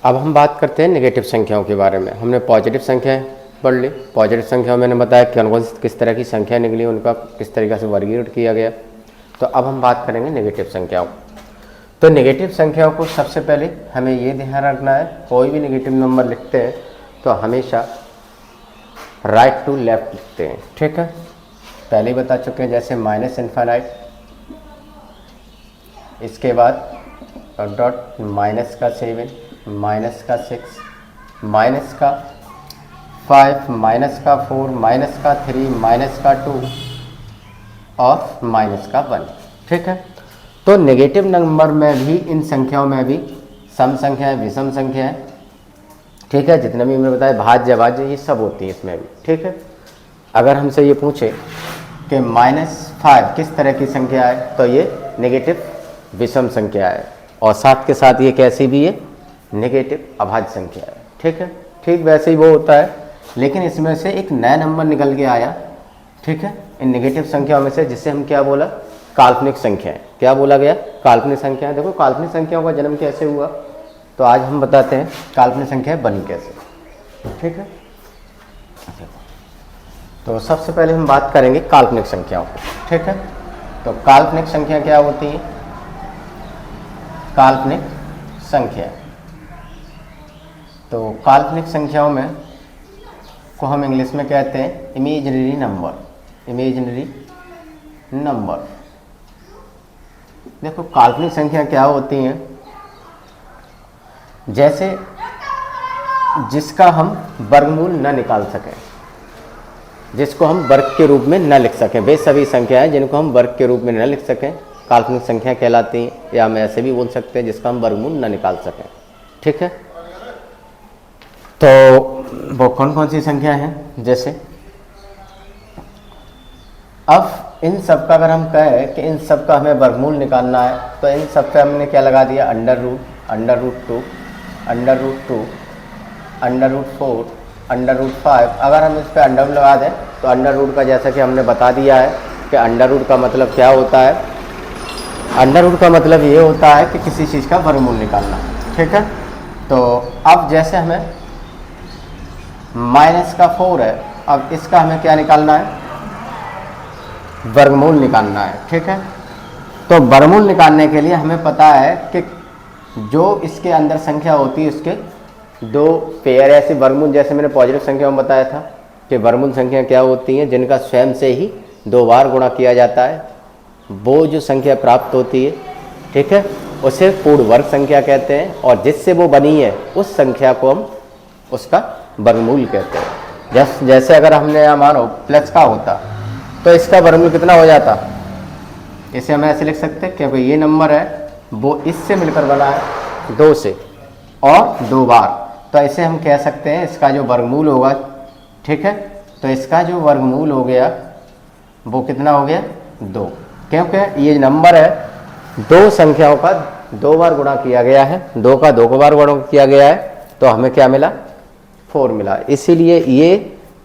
अब हम बात करते हैं नेगेटिव संख्याओं के बारे में। हमने पॉजिटिव संख्याएं पढ़ ली। पॉजिटिव संख्याओं मैंने बताया कि कौन किस तरह की संख्या निकली, उनका किस तरीक़े से वर्गीकृत किया गया। तो अब हम बात करेंगे नेगेटिव संख्याओं। तो नेगेटिव संख्याओं को सबसे पहले हमें ये ध्यान रखना है, कोई भी नेगेटिव नंबर लिखते हैं तो हमेशा राइट टू लेफ्ट लिखते हैं, ठीक है। पहले ही बता चुके हैं, जैसे माइनस इन्फाइनाइट, इसके बाद डॉट माइनस का 7, माइनस का 6, माइनस का 5, माइनस का 4, माइनस का 3, माइनस का 2 और माइनस का 1, ठीक है। तो नेगेटिव नंबर में भी, इन संख्याओं में भी सम संख्याएं, विषम संख्याएं, ठीक है, जितने भी मैंने बताया भाज्य भाज्य ये सब होती है इसमें भी, ठीक है। अगर हमसे ये पूछे कि -5 किस तरह की संख्या है, तो ये नेगेटिव विषम संख्या है, और साथ के साथ ये कैसी भी है, नेगेटिव अभाज्य संख्या है, ठीक है। ठीक वैसे ही वो होता है, लेकिन इसमें से एक नया नंबर निकल के आया, ठीक है, इन नेगेटिव संख्याओं में से, जिससे हम क्या बोला, काल्पनिक संख्याएं। क्या बोला गया, काल्पनिक संख्याएं। देखो काल्पनिक संख्याओं का जन्म कैसे हुआ, तो आज हम बताते हैं काल्पनिक संख्याएं बनी कैसे, ठीक है। तो सबसे पहले हम बात करेंगे काल्पनिक संख्याओं की, ठीक है। तो काल्पनिक संख्या क्या होती है, काल्पनिक संख्या। तो काल्पनिक संख्याओं में को हम इंग्लिश में कहते हैं इमेजिनरी नंबर, इमेजिनरी नंबर। देखो काल्पनिक संख्या क्या होती हैं, जैसे जिसका हम वर्गमूल न निकाल सकें, जिसको हम वर्ग के रूप में न लिख सकें, वे सभी संख्याएं जिनको हम वर्ग के रूप में न लिख सकें काल्पनिक संख्या कहलाती हैं। या हम ऐसे भी बोल सकते हैं जिसका हम वर्गमूल न निकाल सकें, ठीक है। तो वो कौन कौन सी संख्या हैं, जैसे अब इन सब का अगर हम कहें कि इन सब का हमें वर्गमूल निकालना है, तो इन सब पे हमने क्या लगा दिया, under root 2, under root 2, under root 4, under root 5। अगर हम इस पर अंडर रूट लगा दें तो अंडर रूट का, जैसा कि हमने बता दिया है कि अंडर रूट का मतलब क्या होता है, अंडर रूट का मतलब ये होता है कि किसी चीज़ का वर्गमूल निकालना, ठीक है। तो अब जैसे हमें -4 है, अब इसका हमें क्या निकालना है, वर्गमूल निकालना है, ठीक है। तो वर्गमूल निकालने के लिए हमें पता है कि जो इसके अंदर संख्या होती है उसके दो पेयर ऐसे वर्गमूल, जैसे मैंने पॉजिटिव संख्या में बताया था कि वर्गमूल संख्या क्या होती हैं, जिनका स्वयं से ही 2 बार गुणा किया जाता है, वो जो संख्या प्राप्त होती है, ठीक है, उसे पूर्ण वर्ग संख्या कहते हैं। और जिससे वो बनी है उस संख्या को हम उसका वर्गमूल कहते हैं। जैसे अगर हमने यहाँ मानो प्लस का होता तो इसका वर्गमूल कितना हो जाता, इसे हम ऐसे लिख सकते हैं क्योंकि ये नंबर है वो इससे मिलकर बना है 2 से और 2 बार, तो ऐसे हम कह सकते हैं इसका जो वर्गमूल होगा, ठीक है, तो इसका जो वर्गमूल हो गया वो कितना हो गया, 2, क्योंकि ये नंबर है 2 संख्याओं का 2 बार गुणा किया गया है, 2 का 2 बार गुणा किया गया है, तो हमें क्या मिला, 4 मिला। इसीलिए ये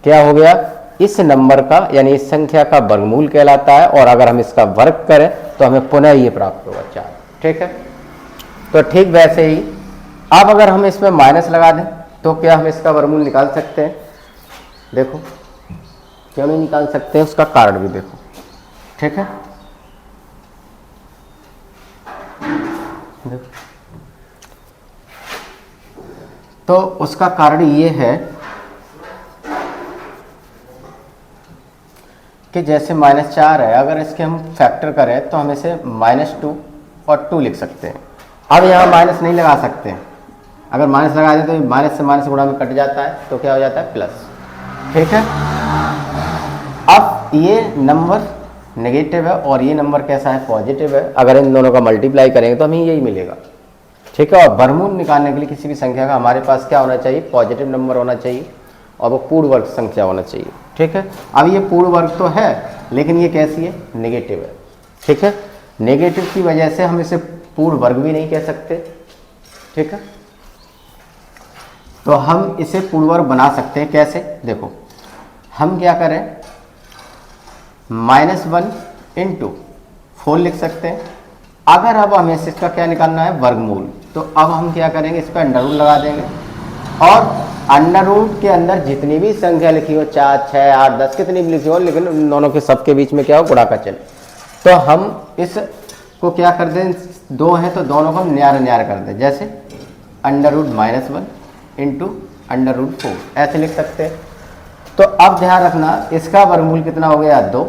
क्या हो गया, इस नंबर का यानी इस संख्या का वर्गमूल कहलाता है, और अगर हम इसका वर्ग करें तो हमें पुनः ये प्राप्त होगा 4, ठीक है। तो ठीक वैसे ही अब अगर हम इसमें माइनस लगा दें तो क्या हम इसका वर्गमूल निकाल सकते हैं, देखो क्यों नहीं निकाल सकते हैं, उसका कारण भी देखो, ठीक है। देखो तो उसका कारण ये है कि जैसे -4 है, अगर इसके हम फैक्टर करें तो हम इसे -2 और 2 लिख सकते हैं। अब यहाँ माइनस नहीं लगा सकते हैं, अगर माइनस लगा दें तो माइनस से माइनस गुणा में कट जाता है, तो क्या हो जाता है, प्लस, ठीक है। अब ये नंबर नेगेटिव है और ये नंबर कैसा है, पॉजिटिव है। अगर इन दोनों का मल्टीप्लाई करेंगे तो हमें यही मिलेगा, ठीक है। और वर्गमूल निकालने के लिए किसी भी संख्या का हमारे पास क्या होना चाहिए, पॉजिटिव नंबर होना चाहिए और वो पूर्ण वर्ग संख्या होना चाहिए, ठीक है। अब ये पूर्ण वर्ग तो है, लेकिन ये कैसी है, नेगेटिव है, ठीक है। नेगेटिव की वजह से हम इसे पूर्ण वर्ग भी नहीं कह सकते, ठीक है। तो हम इसे पूर्ण वर्ग बना सकते हैं, कैसे, देखो हम क्या करें, -1 × 4 लिख सकते हैं। अगर अब हमें इसका क्या निकालना है, वर्गमूल, तो अब हम क्या करेंगे, इस पर अंडर रूट लगा देंगे और अंडर रूट के अंदर जितनी भी संख्या लिखी हो, 4, 6, 8, 10 कितनी भी लिखी हो, लेकिन उन दोनों के सबके बीच में क्या हो, गुणा का चिन्ह। तो हम इसको क्या कर दें, 2 है तो दोनों को हम न्यार न्यार कर दें, जैसे under root -1 into under root 4 ऐसे लिख सकते हैं। तो अब ध्यान रखना, इसका वर्गमूल कितना हो गया, 2,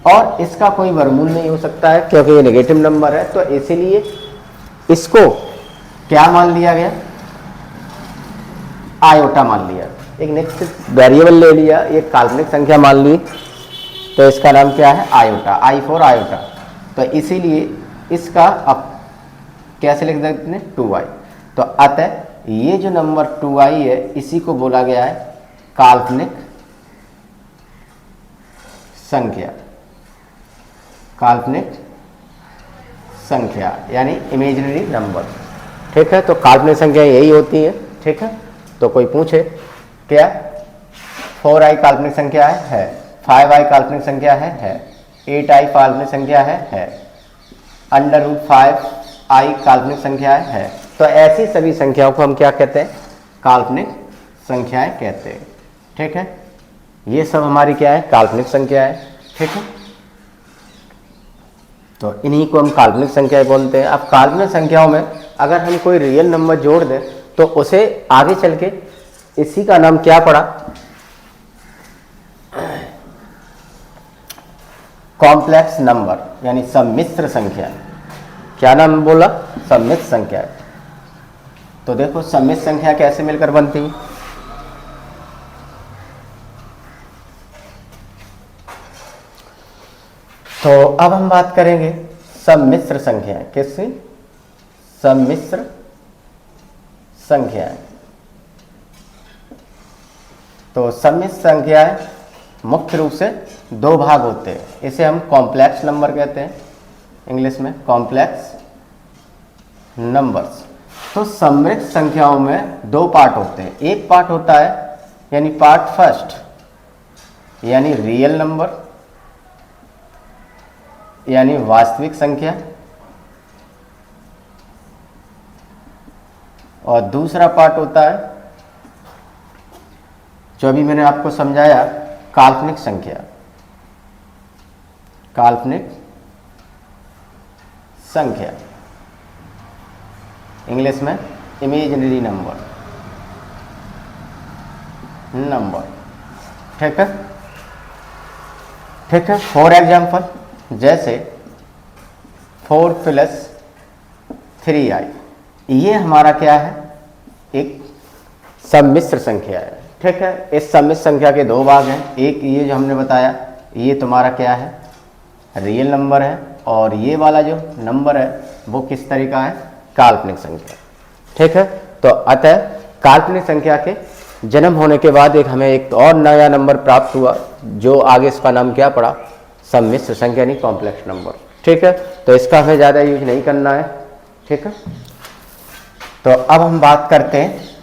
और इसका कोई वर्गमूल नहीं हो सकता है क्योंकि ये नेगेटिव नंबर है। तो इसीलिए इसको क्या मान लिया गया, आयोटा मान लिया, एक नेक्स्ट वेरिएबल ले लिया, एक काल्पनिक संख्या मान ली, तो इसका नाम क्या है, आयोटा, I फॉर आयोटा। तो इसीलिए इसका अब कैसे लिख देते हैं, 2i। तो अतः ये जो नंबर 2i है, इसी को बोला गया है काल्पनिक संख्या, काल्पनिक संख्या यानी इमेजिनरी नंबर। ठीक है, तो काल्पनिक संख्या यही होती है। ठीक है, तो कोई पूछे क्या 4i काल्पनिक संख्या है, 5i काल्पनिक संख्या है, 8i काल्पनिक संख्या है, अंडर रूट 5i काल्पनिक संख्या है। तो ऐसी सभी संख्याओं को हम क्या कहते हैं, काल्पनिक संख्याएं कहते हैं। ठीक है, ये सब हमारी क्या है, काल्पनिक संख्या है। ठीक है, तो इन्हीं को हम काल्पनिक संख्याएं बोलते हैं। अब काल्पनिक संख्याओं में अगर हम कोई रियल नंबर जोड़ दें तो उसे आगे चल के इसी का नाम क्या पड़ा, कॉम्प्लेक्स नंबर यानी सम्मिश्र संख्या। क्या नाम बोला, सम्मिश्र संख्या। तो देखो सम्मिश्र संख्या कैसे मिलकर बनती है, तो अब हम बात करेंगे सम्मिश्र संख्या। किसकी, सम्मिश्र संख्याएं। तो सम्मिश्र संख्याएं मुख्य रूप से 2 भाग होते हैं। इसे हम कॉम्प्लेक्स नंबर कहते हैं, इंग्लिश में कॉम्प्लेक्स नंबर्स। तो सम्मिश्र संख्याओं में 2 पार्ट होते हैं। एक पार्ट होता है यानी पार्ट फर्स्ट यानी रियल नंबर यानी वास्तविक संख्या, और दूसरा पार्ट होता है जो अभी मैंने आपको समझाया, काल्पनिक संख्या, काल्पनिक संख्या, इंग्लिश में इमेजिनरी नंबर। ठीक है, ठीक है। फॉर एग्जाम्पल जैसे 4 + 3i, ये हमारा क्या है, एक सम्मिश्र संख्या है। ठीक है, इस सम्मिश्र संख्या के 2 भाग हैं। एक ये जो हमने बताया, ये तुम्हारा क्या है, रियल नंबर है, और ये वाला जो नंबर है वो किस तरह का है, काल्पनिक संख्या। ठीक है, तो अतः काल्पनिक संख्या के जन्म होने के बाद हमें एक और नया नंबर प्राप्त हुआ, जो आगे इसका नाम क्या पड़ा, सम्मिश्र संख्या यानी कॉम्प्लेक्स नंबर। ठीक है, तो इसका हमें ज़्यादा यूज नहीं करना है। ठीक है, तो अब हम बात करते हैं